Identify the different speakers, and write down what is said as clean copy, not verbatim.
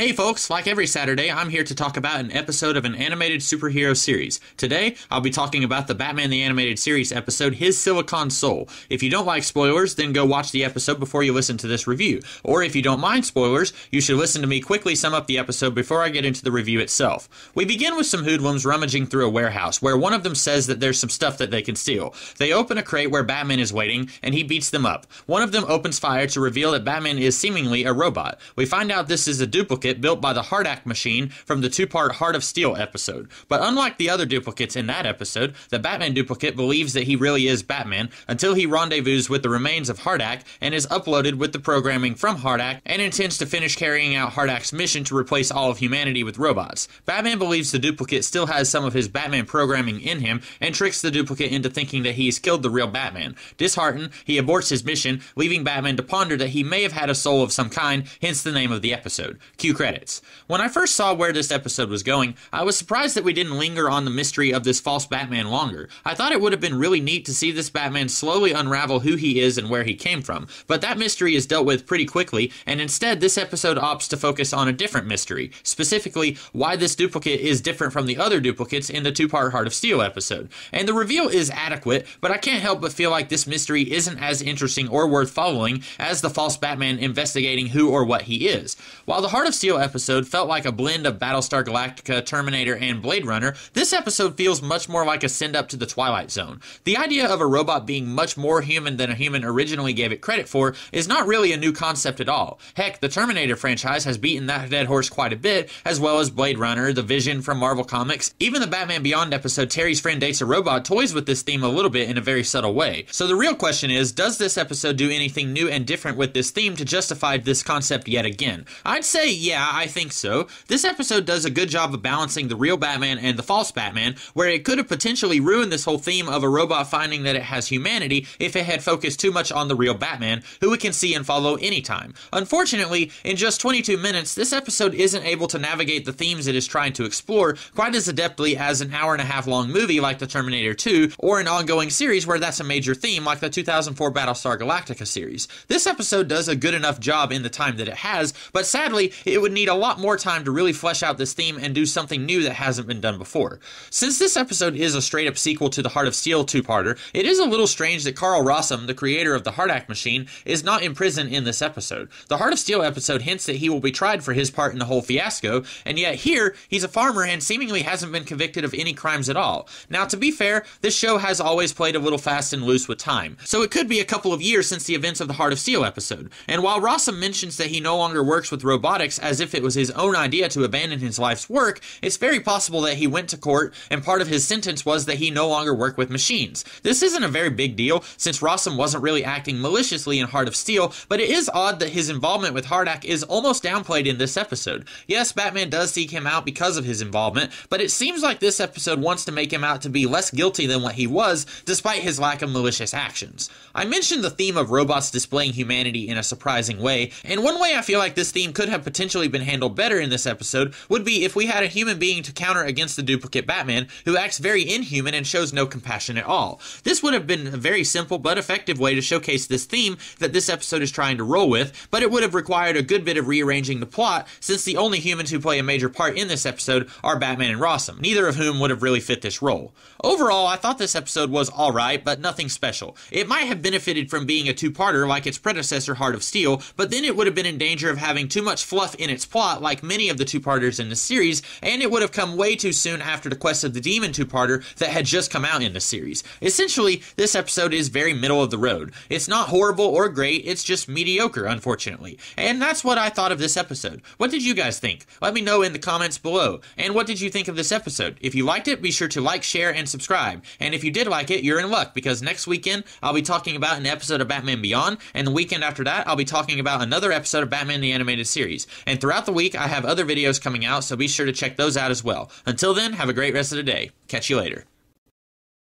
Speaker 1: Hey folks, like every Saturday, I'm here to talk about an episode of an animated superhero series. Today, I'll be talking about the Batman the Animated Series episode, His Silicon Soul. If you don't like spoilers, then go watch the episode before you listen to this review. Or if you don't mind spoilers, you should listen to me quickly sum up the episode before I get into the review itself. We begin with some hoodlums rummaging through a warehouse, where one of them says that there's some stuff that they can steal. They open a crate where Batman is waiting, and he beats them up. One of them opens fire to reveal that Batman is seemingly a robot. We find out this is a duplicate built by the Hardak machine from the two-part Heart of Steel episode. But unlike the other duplicates in that episode, the Batman duplicate believes that he really is Batman until he rendezvous with the remains of Hardak and is uploaded with the programming from Hardak and intends to finish carrying out Hardak's mission to replace all of humanity with robots. Batman believes the duplicate still has some of his Batman programming in him and tricks the duplicate into thinking that he's killed the real Batman. Disheartened, he aborts his mission, leaving Batman to ponder that he may have had a soul of some kind, hence the name of the episode. Cue credits. When I first saw where this episode was going, I was surprised that we didn't linger on the mystery of this false Batman longer. I thought it would have been really neat to see this Batman slowly unravel who he is and where he came from, but that mystery is dealt with pretty quickly, and instead this episode opts to focus on a different mystery, specifically why this duplicate is different from the other duplicates in the two-part Heart of Steel episode. And the reveal is adequate, but I can't help but feel like this mystery isn't as interesting or worth following as the false Batman investigating who or what he is. While the Heart of Steel episode felt like a blend of Battlestar Galactica, Terminator, and Blade Runner, this episode feels much more like a send-up to the Twilight Zone. The idea of a robot being much more human than a human originally gave it credit for is not really a new concept at all. Heck, the Terminator franchise has beaten that dead horse quite a bit, as well as Blade Runner, the Vision from Marvel Comics. Even the Batman Beyond episode, Terry's Friend Dates a Robot, toys with this theme a little bit in a very subtle way. So the real question is, does this episode do anything new and different with this theme to justify this concept yet again? I'd say yeah, I think so. This episode does a good job of balancing the real Batman and the false Batman, where it could have potentially ruined this whole theme of a robot finding that it has humanity if it had focused too much on the real Batman, who it can see and follow anytime. Unfortunately, in just 22 minutes, this episode isn't able to navigate the themes it is trying to explore quite as adeptly as an hour-and-a-half long movie like the Terminator 2, or an ongoing series where that's a major theme like the 2004 Battlestar Galactica series. This episode does a good enough job in the time that it has, but sadly, it would need a lot more time to really flesh out this theme and do something new that hasn't been done before. Since this episode is a straight-up sequel to the Heart of Steel two-parter, it is a little strange that Carl Rossum, the creator of the Hardak machine, is not in prison in this episode. The Heart of Steel episode hints that he will be tried for his part in the whole fiasco, and yet here, he's a farmer and seemingly hasn't been convicted of any crimes at all. Now, to be fair, this show has always played a little fast and loose with time, so it could be a couple of years since the events of the Heart of Steel episode. And while Rossum mentions that he no longer works with robotics as if it was his own idea to abandon his life's work, it's very possible that he went to court and part of his sentence was that he no longer work with machines. This isn't a very big deal since Rossum wasn't really acting maliciously in Heart of Steel, but it is odd that his involvement with Hardak is almost downplayed in this episode. Yes, Batman does seek him out because of his involvement, but it seems like this episode wants to make him out to be less guilty than what he was, despite his lack of malicious actions. I mentioned the theme of robots displaying humanity in a surprising way, and one way I feel like this theme could have potentially been handled better in this episode would be if we had a human being to counter against the duplicate Batman, who acts very inhuman and shows no compassion at all. This would have been a very simple but effective way to showcase this theme that this episode is trying to roll with, but it would have required a good bit of rearranging the plot, since the only humans who play a major part in this episode are Batman and Rossum, neither of whom would have really fit this role. Overall, I thought this episode was alright, but nothing special. It might have benefited from being a two-parter like its predecessor Heart of Steel, but then it would have been in danger of having too much fluff in its plot like many of the two-parters in the series, and it would have come way too soon after the Quest of the Demon two-parter that had just come out in the series. Essentially, this episode is very middle of the road. It's not horrible or great, it's just mediocre, unfortunately. And that's what I thought of this episode. What did you guys think? Let me know in the comments below. And what did you think of this episode? If you liked it, be sure to like, share, and subscribe. And if you did like it, you're in luck, because next weekend, I'll be talking about an episode of Batman Beyond, and the weekend after that, I'll be talking about another episode of Batman the Animated Series. And throughout the week, I have other videos coming out, so be sure to check those out as well. Until then, have a great rest of the day. Catch you later.